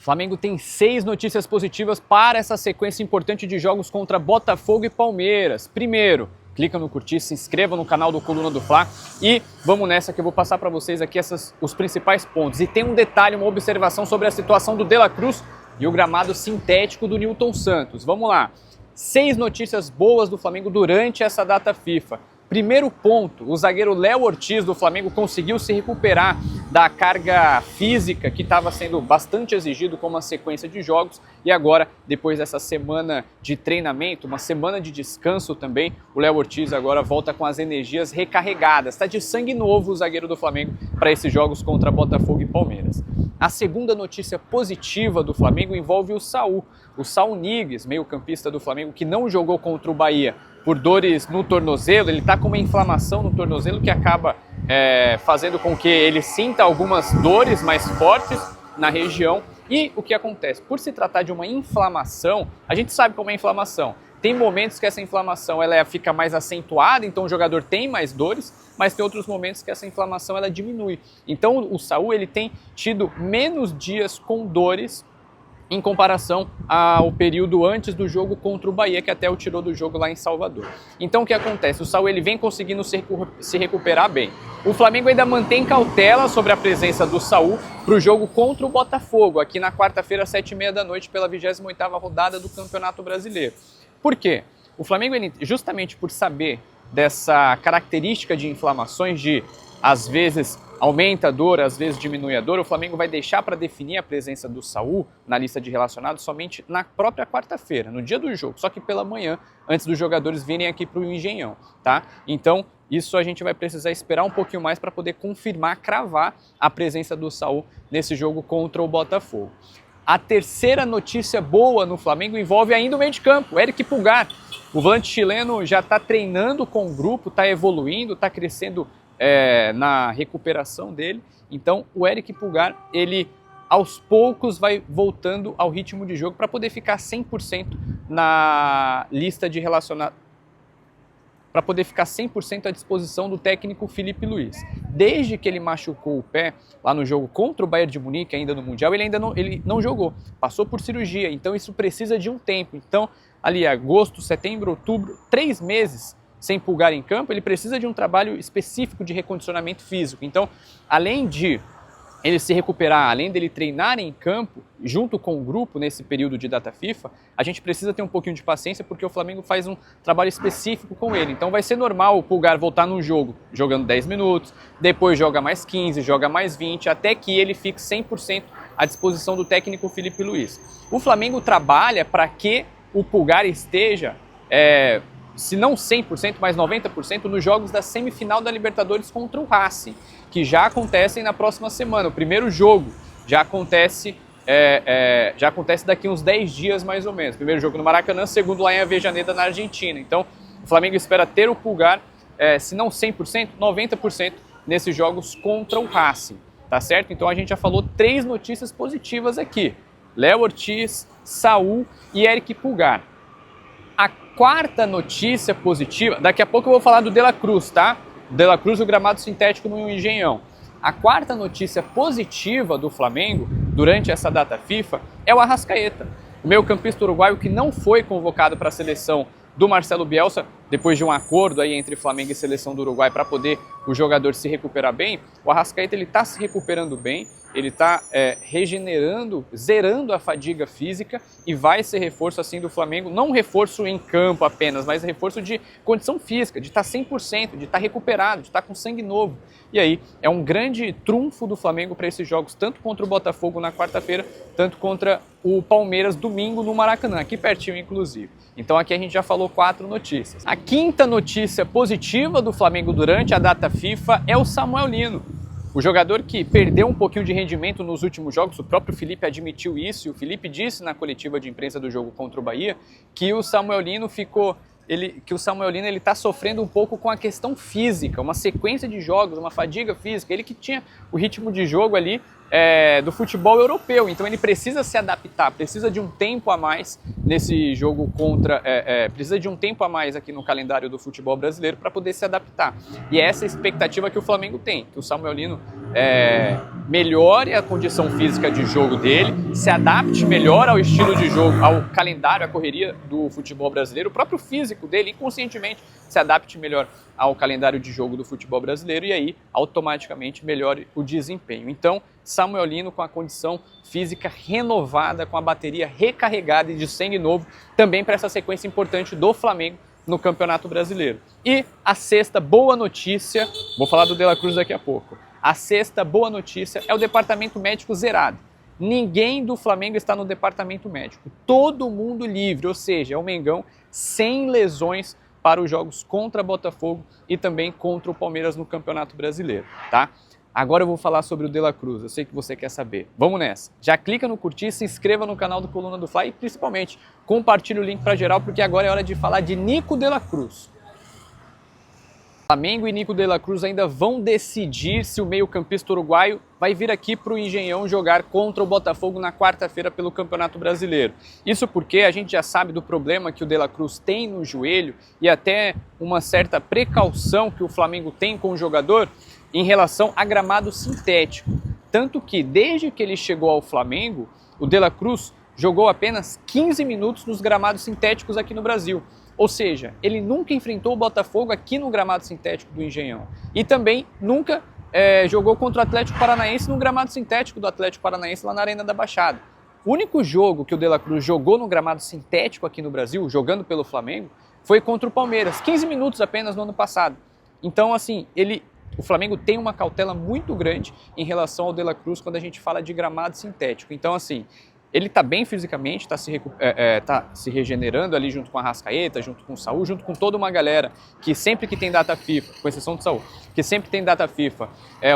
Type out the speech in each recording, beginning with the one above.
Flamengo tem 6 notícias positivas para essa sequência importante de jogos contra Botafogo e Palmeiras. Primeiro, clica no curtir, se inscreva no canal do Coluna do Fla e vamos nessa que eu vou passar para vocês aqui os principais pontos. E tem um detalhe, uma observação sobre a situação do De La Cruz e o gramado sintético do Nilton Santos. Vamos lá. 6 notícias boas do Flamengo durante essa data FIFA. Primeiro ponto, o zagueiro Léo Ortiz do Flamengo conseguiu se recuperar da carga física que estava sendo bastante exigido com uma sequência de jogos e agora, depois dessa semana de treinamento, uma semana de descanso também, o Léo Ortiz agora volta com as energias recarregadas. Está de sangue novo o zagueiro do Flamengo para esses jogos contra Botafogo e Palmeiras. A segunda notícia positiva do Flamengo envolve o Saul Niguez, meio-campista do Flamengo, que não jogou contra o Bahia por dores no tornozelo. Ele está com uma inflamação no tornozelo que acaba fazendo com que ele sinta algumas dores mais fortes na região. E o que acontece? Por se tratar de uma inflamação, a gente sabe como é a inflamação. Tem momentos que essa inflamação ela fica mais acentuada, então o jogador tem mais dores, mas tem outros momentos que essa inflamação ela diminui. Então o Saul ele tem tido menos dias com dores em comparação ao período antes do jogo contra o Bahia, que até o tirou do jogo lá em Salvador. Então o que acontece? O Saul ele vem conseguindo se recuperar bem. O Flamengo ainda mantém cautela sobre a presença do Saul para o jogo contra o Botafogo, aqui na quarta-feira, 7h30 da noite, pela 28ª rodada do Campeonato Brasileiro. Por quê? O Flamengo, justamente por saber dessa característica de inflamações de, às vezes, aumenta a dor, às vezes diminui a dor, o Flamengo vai deixar para definir a presença do Saul na lista de relacionados somente na própria quarta-feira, no dia do jogo, só que pela manhã, antes dos jogadores virem aqui para o Engenhão, tá? Então, isso a gente vai precisar esperar um pouquinho mais para poder confirmar, cravar a presença do Saul nesse jogo contra o Botafogo. A terceira notícia boa no Flamengo envolve ainda o meio de campo, o Éric Pulgar. O volante chileno já está treinando com o grupo, está evoluindo, está crescendo na recuperação dele. Então o Éric Pulgar, ele aos poucos vai voltando ao ritmo de jogo para poder ficar 100% na lista de relacionados, para poder ficar 100% à disposição do técnico Filipe Luiz. Desde que ele machucou o pé lá no jogo contra o Bayern de Munique, ainda no Mundial, ele não jogou, passou por cirurgia, então isso precisa de um tempo. Então, ali agosto, setembro, outubro, 3 meses sem Pulgar em campo, ele precisa de um trabalho específico de recondicionamento físico. Então, além de ele se recuperar, além dele treinar em campo, junto com o grupo nesse período de data FIFA, a gente precisa ter um pouquinho de paciência porque o Flamengo faz um trabalho específico com ele. Então vai ser normal o Pulgar voltar no jogo, jogando 10 minutos, depois joga mais 15, joga mais 20, até que ele fique 100% à disposição do técnico Filipe Luiz. O Flamengo trabalha para que o Pulgar esteja, se não 100%, mas 90% nos jogos da semifinal da Libertadores contra o Racing, que já acontecem na próxima semana. O primeiro jogo já acontece daqui uns 10 dias mais ou menos. Primeiro jogo no Maracanã, segundo lá em Avejaneda, na Argentina. Então o Flamengo espera ter o Pulgar, se não 100%, 90% nesses jogos contra o Racing, tá certo? Então a gente já falou 3 notícias positivas aqui. Léo Ortiz, Saul e Éric Pulgar. A quarta notícia positiva, daqui a pouco eu vou falar do De La Cruz, tá? De La Cruz, o gramado sintético no Engenhão. A quarta notícia positiva do Flamengo durante essa data FIFA é o Arrascaeta, o meio-campista uruguaio que não foi convocado para a seleção do Marcelo Bielsa, depois de um acordo aí entre Flamengo e seleção do Uruguai para poder o jogador se recuperar bem. O Arrascaeta ele está se recuperando bem, ele está regenerando, zerando a fadiga física e vai ser reforço assim do Flamengo, não um reforço em campo apenas, mas reforço de condição física, de estar 100%, de estar recuperado, de estar com sangue novo. E aí é um grande trunfo do Flamengo para esses jogos, tanto contra o Botafogo na quarta-feira, tanto contra o Palmeiras domingo no Maracanã, aqui pertinho inclusive. Então aqui a gente já falou 4 notícias. A quinta notícia positiva do Flamengo durante a data FIFA é o Samuel Lino. O jogador que perdeu um pouquinho de rendimento nos últimos jogos, o próprio Felipe admitiu isso, e o Felipe disse na coletiva de imprensa do jogo contra o Bahia que o Samuel Lino está sofrendo um pouco com a questão física, uma sequência de jogos, uma fadiga física. Ele que tinha o ritmo de jogo ali do futebol europeu, então ele precisa se adaptar, precisa de um tempo a mais nesse jogo precisa de um tempo a mais aqui no calendário do futebol brasileiro para poder se adaptar. E é essa a expectativa que o Flamengo tem, que o Samuel Lino melhore a condição física de jogo dele, se adapte melhor ao estilo de jogo, ao calendário, à correria do futebol brasileiro, o próprio físico dele, inconscientemente, se adapte melhor ao calendário de jogo do futebol brasileiro e aí, automaticamente, melhore o desempenho. Então, Samuel Lino com a condição física renovada, com a bateria recarregada e de sangue novo, também para essa sequência importante do Flamengo no Campeonato Brasileiro. E a sexta boa notícia, vou falar do De La Cruz daqui a pouco, a sexta boa notícia é o departamento médico zerado. Ninguém do Flamengo está no departamento médico, todo mundo livre, ou seja, é o Mengão sem lesões para os jogos contra Botafogo e também contra o Palmeiras no Campeonato Brasileiro, tá? Agora eu vou falar sobre o De La Cruz, eu sei que você quer saber. Vamos nessa. Já clica no curtir, se inscreva no canal do Coluna do Fla e principalmente compartilhe o link para geral, porque agora é hora de falar de Nico De La Cruz. Flamengo e Nico De La Cruz ainda vão decidir se o meio-campista uruguaio vai vir aqui para o Engenhão jogar contra o Botafogo na quarta-feira pelo Campeonato Brasileiro. Isso porque a gente já sabe do problema que o De La Cruz tem no joelho e até uma certa precaução que o Flamengo tem com o jogador em relação a gramado sintético. Tanto que, desde que ele chegou ao Flamengo, o De La Cruz jogou apenas 15 minutos nos gramados sintéticos aqui no Brasil. Ou seja, ele nunca enfrentou o Botafogo aqui no gramado sintético do Engenhão. E também nunca jogou contra o Atlético Paranaense no gramado sintético do Atlético Paranaense lá na Arena da Baixada. O único jogo que o De La Cruz jogou no gramado sintético aqui no Brasil, jogando pelo Flamengo, foi contra o Palmeiras. 15 minutos apenas no ano passado. Então, assim, o Flamengo tem uma cautela muito grande em relação ao De La Cruz quando a gente fala de gramado sintético. Então, assim, ele está bem fisicamente, está se regenerando ali junto com a Arrascaeta, junto com o Saúl, junto com toda uma galera que sempre que tem data FIFA, com exceção do Saúl, que sempre tem data FIFA,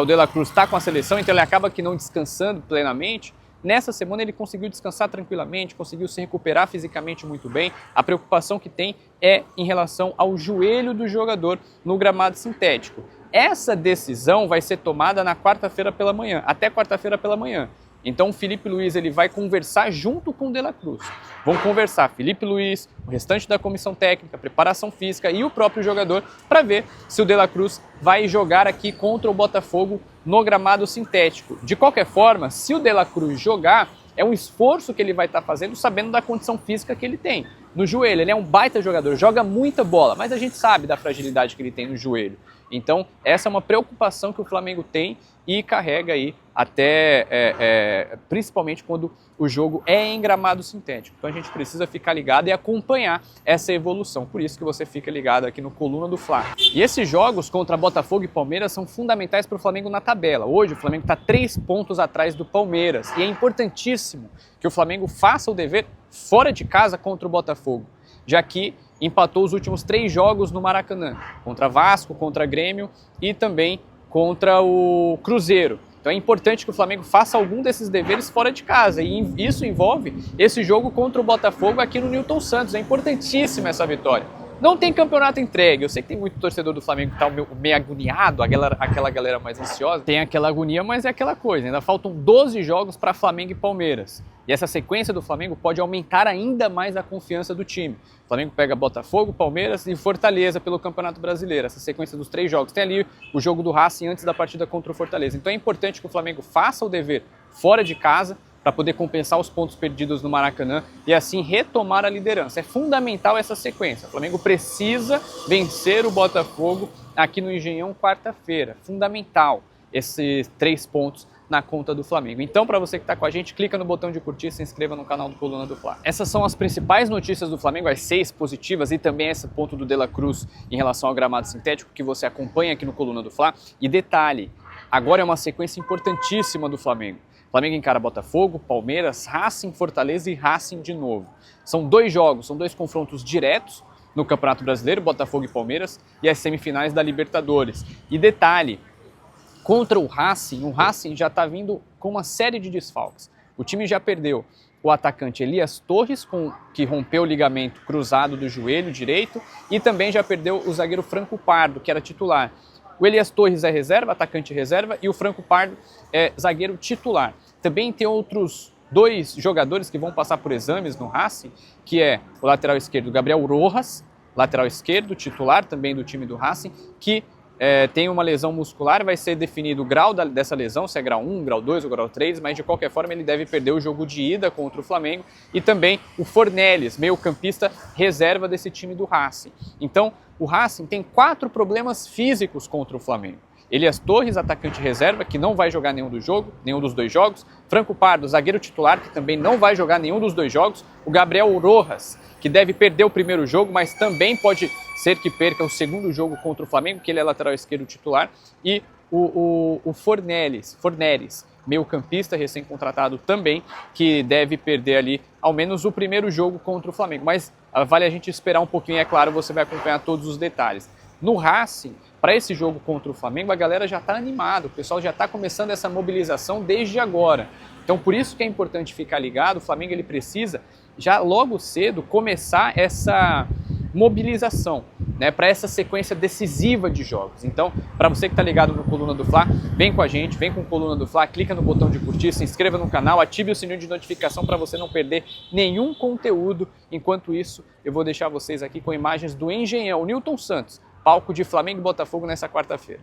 o De La Cruz está com a seleção, então ele acaba que não descansando plenamente. Nessa semana ele conseguiu descansar tranquilamente, conseguiu se recuperar fisicamente muito bem. A preocupação que tem é em relação ao joelho do jogador no gramado sintético. Essa decisão vai ser tomada na quarta-feira pela manhã, até quarta-feira pela manhã. Então o Felipe Luiz ele vai conversar junto com o De La Cruz. Vão conversar Felipe Luiz, o restante da comissão técnica, preparação física e o próprio jogador para ver se o De La Cruz vai jogar aqui contra o Botafogo no gramado sintético. De qualquer forma, se o De La Cruz jogar, é um esforço que ele vai estar fazendo sabendo da condição física que ele tem. No joelho, ele é um baita jogador, joga muita bola, mas a gente sabe da fragilidade que ele tem no joelho. Então, essa é uma preocupação que o Flamengo tem e carrega aí até, principalmente quando o jogo é em gramado sintético. Então a gente precisa ficar ligado e acompanhar essa evolução. Por isso que você fica ligado aqui no Coluna do Fla. E esses jogos contra Botafogo e Palmeiras são fundamentais para o Flamengo na tabela. Hoje o Flamengo está 3 pontos atrás do Palmeiras e é importantíssimo que o Flamengo faça o dever fora de casa contra o Botafogo, já que empatou os últimos 3 jogos no Maracanã, contra Vasco, contra Grêmio e também contra o Cruzeiro. Então é importante que o Flamengo faça algum desses deveres fora de casa e isso envolve esse jogo contra o Botafogo aqui no Newton Santos. É importantíssima essa vitória. Não tem campeonato entregue, eu sei que tem muito torcedor do Flamengo que está meio agoniado, aquela galera mais ansiosa. Tem aquela agonia, mas é aquela coisa, ainda faltam 12 jogos para Flamengo e Palmeiras. E essa sequência do Flamengo pode aumentar ainda mais a confiança do time. O Flamengo pega Botafogo, Palmeiras e Fortaleza pelo Campeonato Brasileiro. Essa sequência dos 3 jogos. Tem ali o jogo do Racing antes da partida contra o Fortaleza. Então é importante que o Flamengo faça o dever fora de casa para poder compensar os pontos perdidos no Maracanã e assim retomar a liderança. É fundamental essa sequência. O Flamengo precisa vencer o Botafogo aqui no Engenhão quarta-feira. Fundamental esses 3 pontos na conta do Flamengo. Então, para você que está com a gente, clica no botão de curtir e se inscreva no canal do Coluna do Fla. Essas são as principais notícias do Flamengo, as 6 positivas e também esse ponto do De La Cruz em relação ao gramado sintético que você acompanha aqui no Coluna do Fla. E detalhe, agora é uma sequência importantíssima do Flamengo. O Flamengo encara Botafogo, Palmeiras, Racing, Fortaleza e Racing de novo. São 2 jogos, são 2 confrontos diretos no Campeonato Brasileiro, Botafogo e Palmeiras, e as semifinais da Libertadores. E detalhe, contra o Racing já está vindo com uma série de desfalques. O time já perdeu o atacante Elias Torres, que rompeu o ligamento cruzado do joelho direito, e também já perdeu o zagueiro Franco Pardo, que era titular. O Elias Torres é reserva, atacante reserva, e o Franco Pardo é zagueiro titular. Também tem outros 2 jogadores que vão passar por exames no Racing, que é o lateral esquerdo Gabriel Rojas, lateral esquerdo, titular também do time do Racing, que tem uma lesão muscular, vai ser definido o grau dessa lesão, se é grau 1, grau 2 ou grau 3, mas de qualquer forma ele deve perder o jogo de ida contra o Flamengo, e também o Fornells, meio-campista reserva desse time do Racing. Então, o Racing tem 4 problemas físicos contra o Flamengo. Elias Torres, atacante reserva, que não vai jogar nenhum dos dois jogos. Franco Pardo, zagueiro titular, que também não vai jogar nenhum dos dois jogos. O Gabriel Rojas, que deve perder o primeiro jogo, mas também pode ser que perca o segundo jogo contra o Flamengo, que ele é lateral esquerdo titular. E o Fornells, meio-campista recém-contratado também, que deve perder ali ao menos o primeiro jogo contra o Flamengo. Mas vale a gente esperar um pouquinho, é claro, você vai acompanhar todos os detalhes. No Racing, para esse jogo contra o Flamengo, a galera já está animada, o pessoal já está começando essa mobilização desde agora. Então, por isso que é importante ficar ligado, o Flamengo ele precisa já logo cedo começar essa mobilização, né, para essa sequência decisiva de jogos. Então, para você que está ligado no Coluna do Fla, vem com a gente, vem com o Coluna do Fla, clica no botão de curtir, se inscreva no canal, ative o sininho de notificação para você não perder nenhum conteúdo. Enquanto isso, eu vou deixar vocês aqui com imagens do Engenhão, Newton Santos, palco de Flamengo e Botafogo nessa quarta-feira.